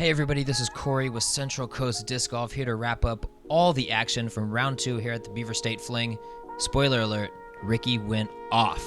Hey everybody, this is Corey with Central Coast Disc Golf here to wrap up all the action from round 2 here at the Beaver State Fling. Spoiler alert, Ricky went off.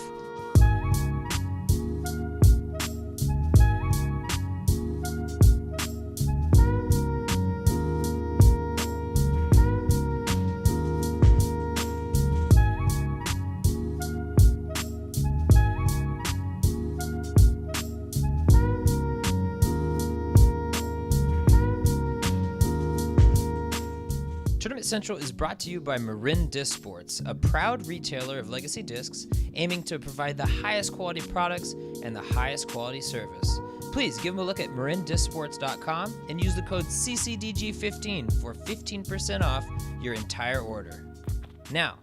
Tournament Central is brought to you by Marin Disc Sports, a proud retailer of legacy discs, aiming to provide the highest quality products and the highest quality service. Please give them a look at marindiscsports.com and use the code CCDG15 for 15% off your entire order. Now,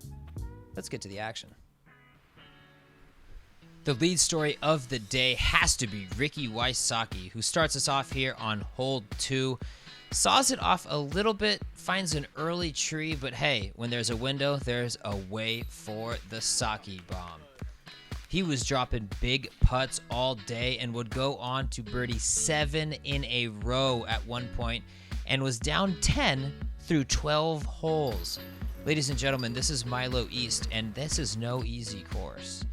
let's get to the action. The lead story of the day has to be Ricky Wysocki, who starts us off here on hole 2. Saws it off a little bit, finds an early tree, but hey, when there's a window, there's a way for the Saki bomb. He was dropping big putts all day and would go on to birdie 7 in a row at one point and was down 10 through 12 holes. Ladies and gentlemen, this is Milo East, and this is no easy course.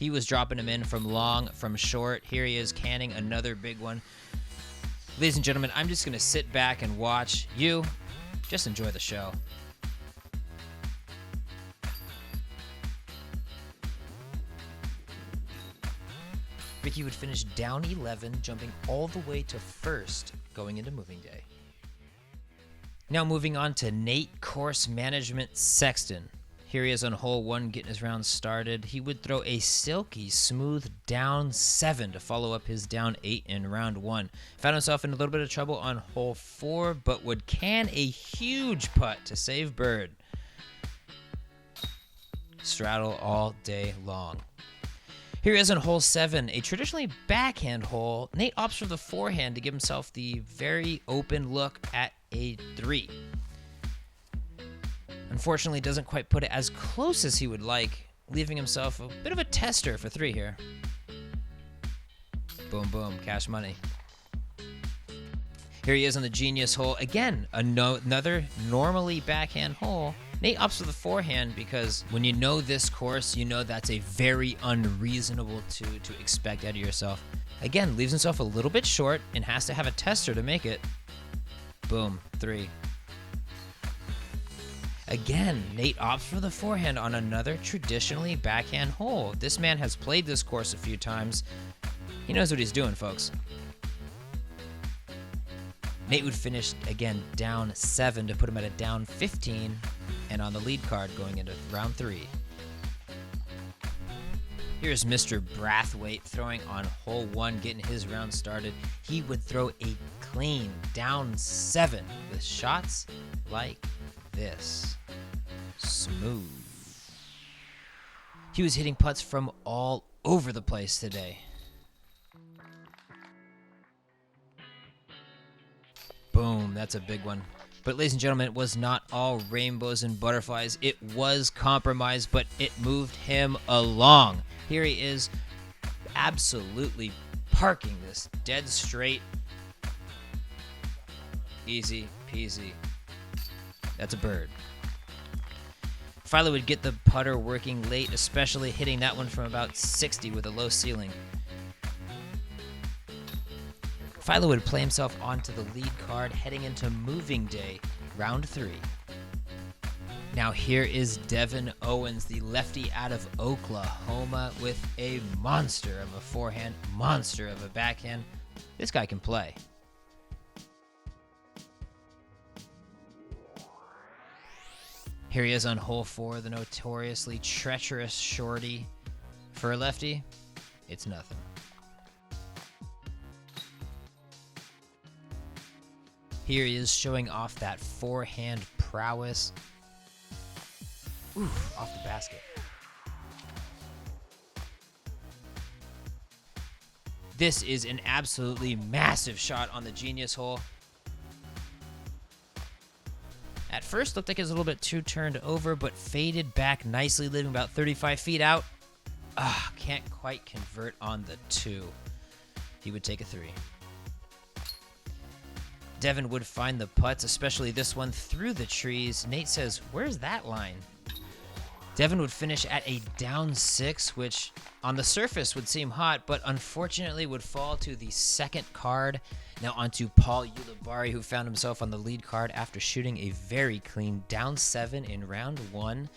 He was dropping them in from long, from short. Here he is canning another big one. Ladies and gentlemen, I'm just going to sit back and watch. You just enjoy the show. Ricky would finish down 11, jumping all the way to first going into moving day. Now moving on to Nate Course Management Sexton. Here he is on hole 1 getting his round started. He would throw a silky smooth down 7 to follow up his down 8 in round 1. Found himself in a little bit of trouble on hole 4, but would can a huge putt to save bird. Straddle all day long. Here he is on hole 7, a traditionally backhand hole. Nate opts for the forehand to give himself the very open look at a 3. Unfortunately, doesn't quite put it as close as he would like, leaving himself a bit of a tester for 3 here. Boom, boom, cash money. Here he is on the genius hole. Again, another normally backhand hole. Nate opts for the forehand because when you know this course, you know that's a very unreasonable to expect out of yourself. Again, leaves himself a little bit short and has to have a tester to make it. Boom, 3. Again, Nate opts for the forehand on another traditionally backhand hole. This man has played this course a few times. He knows what he's doing, folks. Nate would finish, again, down 7 to put him at a down 15 and on the lead card going into round 3. Here's Mr. Brathwaite throwing on hole 1, getting his round started. He would throw a clean down 7 with shots like this. Smooth. He was hitting putts from all over the place today. Boom, that's a big one. But ladies and gentlemen, it was not all rainbows and butterflies. It was compromise, but it moved him along. Here he is, absolutely parking this dead straight. Easy peasy. That's a bird. Philo would get the putter working late, especially hitting that one from about 60 with a low ceiling. Philo would play himself onto the lead card heading into moving day, round 3. Now here is Devin Owens, the lefty out of Oklahoma, with a monster of a forehand, monster of a backhand. This guy can play. Here he is on hole 4, the notoriously treacherous shorty. For a lefty, it's nothing. Here he is showing off that forehand prowess. Ooh, off the basket. This is an absolutely massive shot on the genius hole. At first, looked like it was a little bit too turned over, but faded back nicely, leaving about 35 feet out. Can't quite convert on the 2. He would take a 3. Devin would find the putts, especially this one through the trees. Nate says, where's that line? Devin would finish at a down 6, which on the surface would seem hot, but unfortunately would fall to the second card. Now onto Paul Ulibarri, who found himself on the lead card after shooting a very clean down 7 in round 1.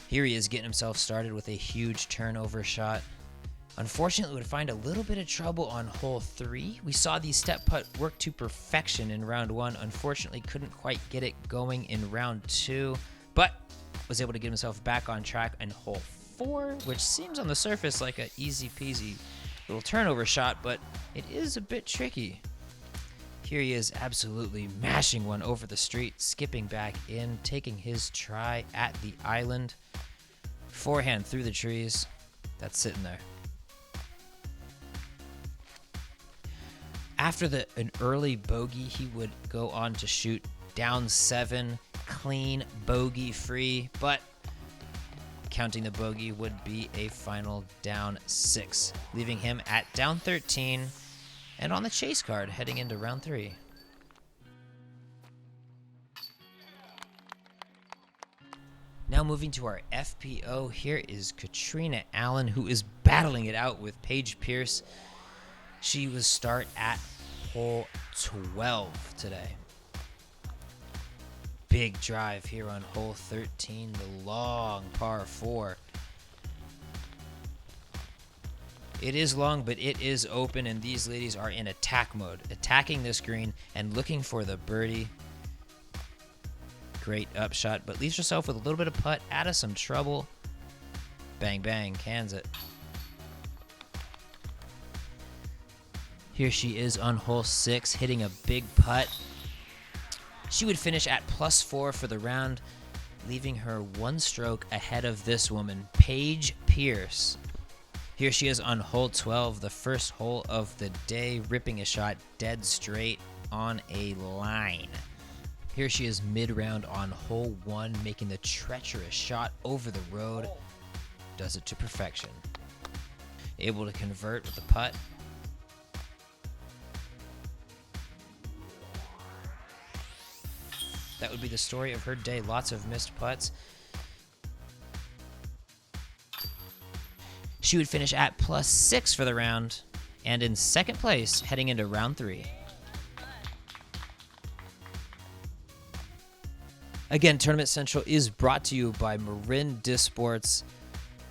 Here he is getting himself started with a huge turnover shot. Unfortunately, would find a little bit of trouble on hole 3. We saw the step putt work to perfection in round 1. Unfortunately, couldn't quite get it going in round 2, but was able to get himself back on track in hole 4, which seems on the surface like an easy peasy little turnover shot, but it is a bit tricky. Here he is absolutely mashing one over the street, skipping back in, taking his try at the island. Forehand through the trees. That's sitting there. After an early bogey, he would go on to shoot down 7, clean, bogey-free, but counting the bogey would be a final down 6, leaving him at down 13 and on the chase card heading into round 3. Now moving to our FPO, here is Katrina Allen, who is battling it out with Paige Pierce. She will start at hole 12 today. Big drive here on hole 13, the long par 4. It is long, but it is open, and these ladies are in attack mode, attacking this green and looking for the birdie. Great upshot, but leaves herself with a little bit of putt, out of some trouble. Bang, bang, cans it. Here she is on hole 6, hitting a big putt. She would finish at +4 for the round, leaving her 1 stroke ahead of this woman, Paige Pierce. Here she is on hole 12, the first hole of the day, ripping a shot dead straight on a line. Here she is mid-round on hole 1, making the treacherous shot over the road. Does it to perfection. Able to convert with the putt. That would be the story of her day. Lots of missed putts. She would finish at +6 for the round and in second place heading into round 3. Again, Tournament Central is brought to you by Marin Disports.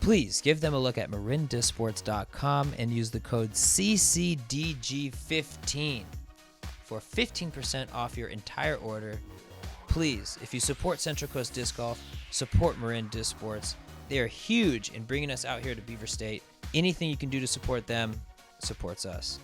Please give them a look at marindisports.com and use the code CCDG15 for 15% off your entire order. Please, if you support Central Coast Disc Golf, support Marin Disports. They are huge in bringing us out here to Beaver State. Anything you can do to support them supports us.